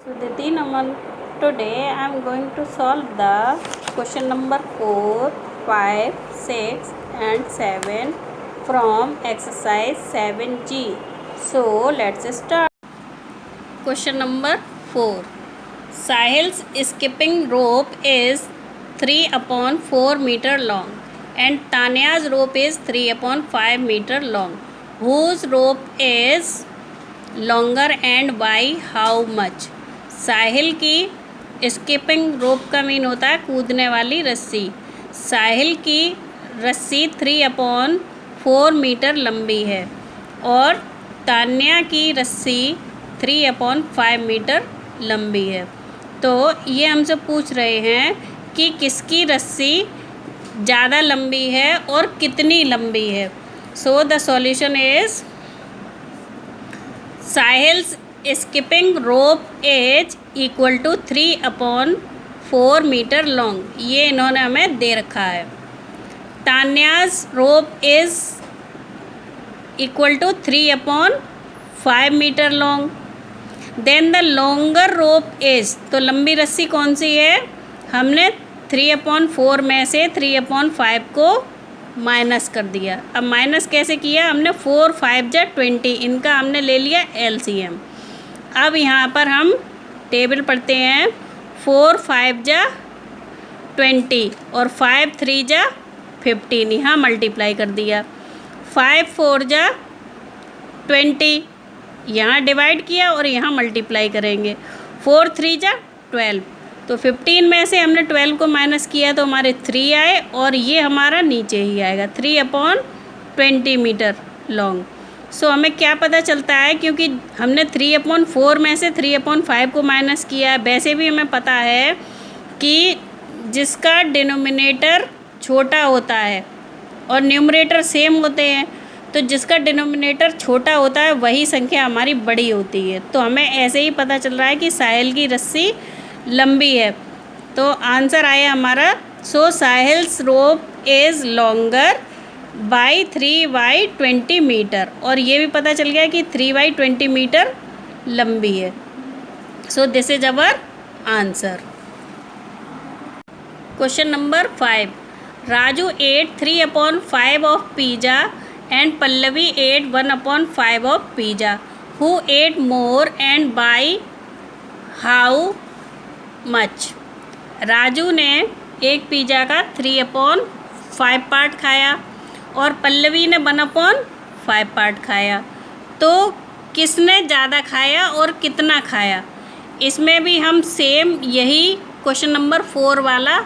Sudhiti Naman. Today I am going to solve the question number 4, 5, 6 and 7 from exercise 7G. So let's start. Question number 4. Sahil's skipping rope is 3/4 meter long and Tanya's rope is 3/5 meter long. Whose rope is longer and by how much? साहिल की skipping rope का mean होता है कूदने वाली रस्सी। साहिल की रस्सी 3/4 metre लंबी है और तान्या की रस्सी 3/5 मीटर लंबी है। तो ये हमसे पूछ रहे हैं कि किसकी रस्सी ज़्यादा लंबी है और कितनी लंबी है। So the solution is Sahil's skipping rope is equal to 3/4 meter long. ये इन्होंने हमें दे रखा है। Tanya's rope is equal to 3/5 meter long. Then the longer rope is, तो लंबी रस्सी कौन सी है? हमने 3/4 में से 3/5 को माइनस कर दिया। अब माइनस कैसे किया? हमने 4 5 जा 20, इनका हमने ले लिया LCM। अब यहाँ पर हम टेबल पढ़ते हैं। 4 5 जा 20 और 5 3 जा 15, यहाँ मल्टीप्लाई कर दिया। 5 4 जा 20, यहाँ डिवाइड किया और यहाँ मल्टीप्लाई करेंगे। 4 3 जा 12, तो 15 में से हमने 12 को माइनस किया तो हमारे 3 आए और ये हमारा नीचे ही आएगा 3/20 मीटर लॉन्ग। सो हमें क्या पता चलता है, क्योंकि हमने 3/4 में से 3/5 को माइनस किया है। वैसे भी हमें पता है कि जिसका डिनोमिनेटर छोटा होता है और न्यूमरेटर सेम होते हैं, तो जिसका डिनोमिनेटर छोटा होता है वही संख्या हमारी बड़ी होती है। तो हमें ऐसे ही पता चल रहा है कि साहिल की रस्सी लंबी है। तो आंसर आया हमारा, सो साहिल्स रोप इज़ लॉन्गर बाई 3/20 मीटर। और ये भी पता चल गया कि 3/20 मीटर लंबी है। So this is our answer. Question number 5. Raju ate 3/5 of pizza and Pallavi ate 1/5 of pizza. Who ate more and by how much? Raju ने एक पिज़्ज़ा का 3/5 पार्ट खाया और पल्लवी ने 1/5 पार्ट खाया। तो किसने ज़्यादा खाया और कितना खाया? इसमें भी हम सेम यही क्वेश्चन नंबर 4 वाला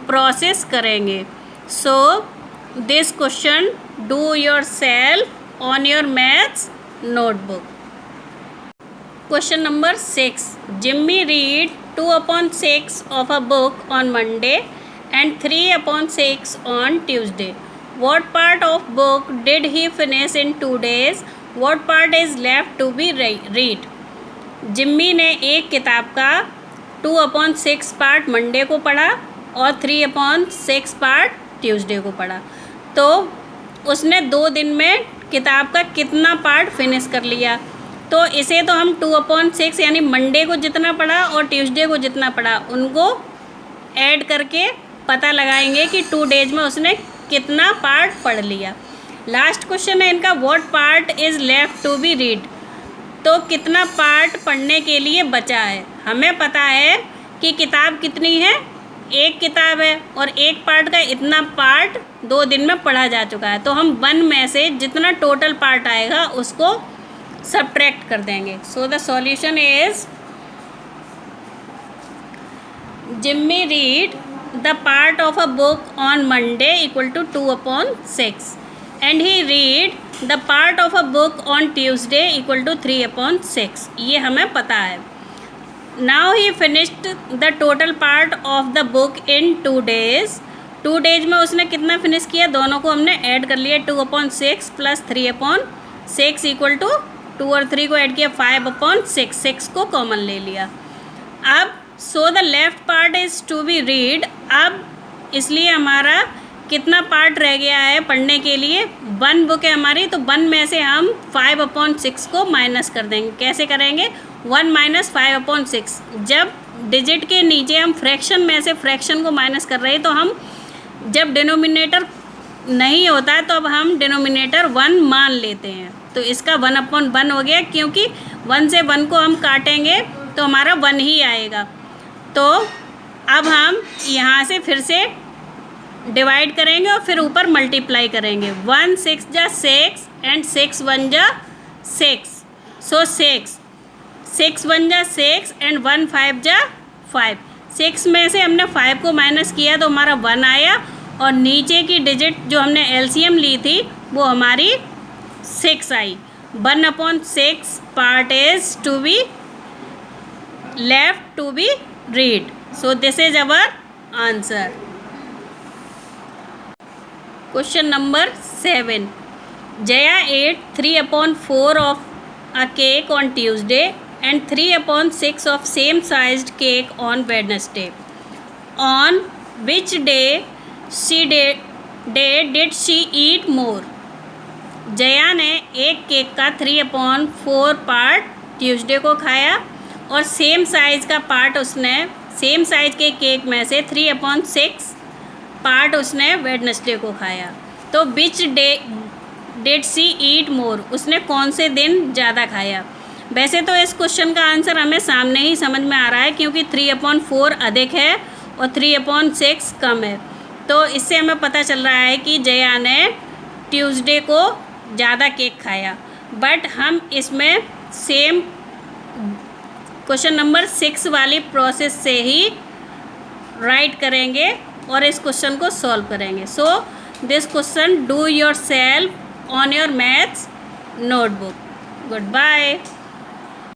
प्रोसेस करेंगे। So this question do yourself on your maths notebook. Question number 6. Jimmy read 2/6 of a book on Monday and 3/6 on Tuesday. What part of book did he finish in 2 days? What part is left to be read? Jimmy ने एक किताब का 2/6 part Monday को पढ़ा और 3/6 part Tuesday को पढ़ा। तो उसने 2 दिन में किताब का कितना पार्ट फिनिश कर लिया? तो इसे तो हम 2/6 यानी मंडे को जितना पढ़ा और ट्यूसडे को जितना पढ़ा उनको ऐड करके पता लगाएंगे कि 2 डेज में उसने कितना पार्ट पढ़ लिया। लास्ट क्वेश्चन है इनका, what part is left to be read? तो कितना पार्ट पढ़ने के लिए बचा है? हमें पता है कि किताब कितनी है, एक किताब है और एक पार्ट का इतना पार्ट 2 दिन में पढ़ा जा चुका है। तो हम 1 में से जितना टोटल पार्ट आएगा उसको सब्ट्रैक्ट कर देंगे। सो the solution is Jimmy read the part of a book on Monday equal to 2/6 and he read the part of a book on Tuesday equal to 3/6। ये हमें पता है। Now he finished the total part of the book in 2 days। 2 days में उसने कितना finish किया? दोनों को हमने ऐड कर लिया। 2/6 प्लस 3/6 इक्वल टू 2 और 3 को ऐड किया 5/6, 6 को कॉमन ले लिया। अब so the left part is to be read. अब इसलिए हमारा कितना पार्ट रह गया है पढ़ने के लिए? 1 बुक है हमारी, तो 1 में से हम 5/6 को माइनस कर देंगे। कैसे करेंगे? 1 माइनस 5/6। जब डिजिट के नीचे हम फ्रैक्शन में से फ्रैक्शन को माइनस कर रहे हैं तो हम जब डिनोमिनेटर नहीं होता है तो अब हम डिनोमिनेटर 1 मान लेते हैं। तो इसका 1/1 हो गया, क्योंकि 1 से 1 को हम काटेंगे तो हमारा 1 ही आएगा। तो अब हम यहाँ से फिर से डिवाइड करेंगे और फिर ऊपर मल्टीप्लाई करेंगे। 1 6 जा 6 एंड 6 1 जा 6, सो 6 1 जा 6 एंड 1 5 जा 5। 6 में से हमने 5 को माइनस किया तो हमारा 1 आया, और नीचे की डिजिट जो हमने एलसीएम ली थी वो हमारी 6 आई। 1/6 part is to be left to be read, so this is our answer. Question number 7, Jaya ate 3/4 of a cake on Tuesday and 3/6 of same sized cake on Wednesday. On which day did she eat more? Jaya ने एक cake का 3/4 part Tuesday को खाया और same size का part उसने same size के cake में से 3/6 पार्ट उसने वेडनेसडे को खाया। तो विच डे डिड सी ईट मोर, उसने कौन से दिन ज़्यादा खाया। वैसे तो इस क्वेश्चन का आंसर हमें सामने ही समझ में आ रहा है, क्योंकि 3/4 अधिक है और 3/6 कम है। तो इससे हमें पता चल रहा है कि जया ने ट्यूसडे को ज़्यादा केक खाया। बट हम इसमें सेम क्वेश्चन नंबर 6 वाली प्रोसेस से ही राइट करेंगे और इस क्वेश्चन को सॉल्व करेंगे। So this question do yourself on your maths notebook. Good bye.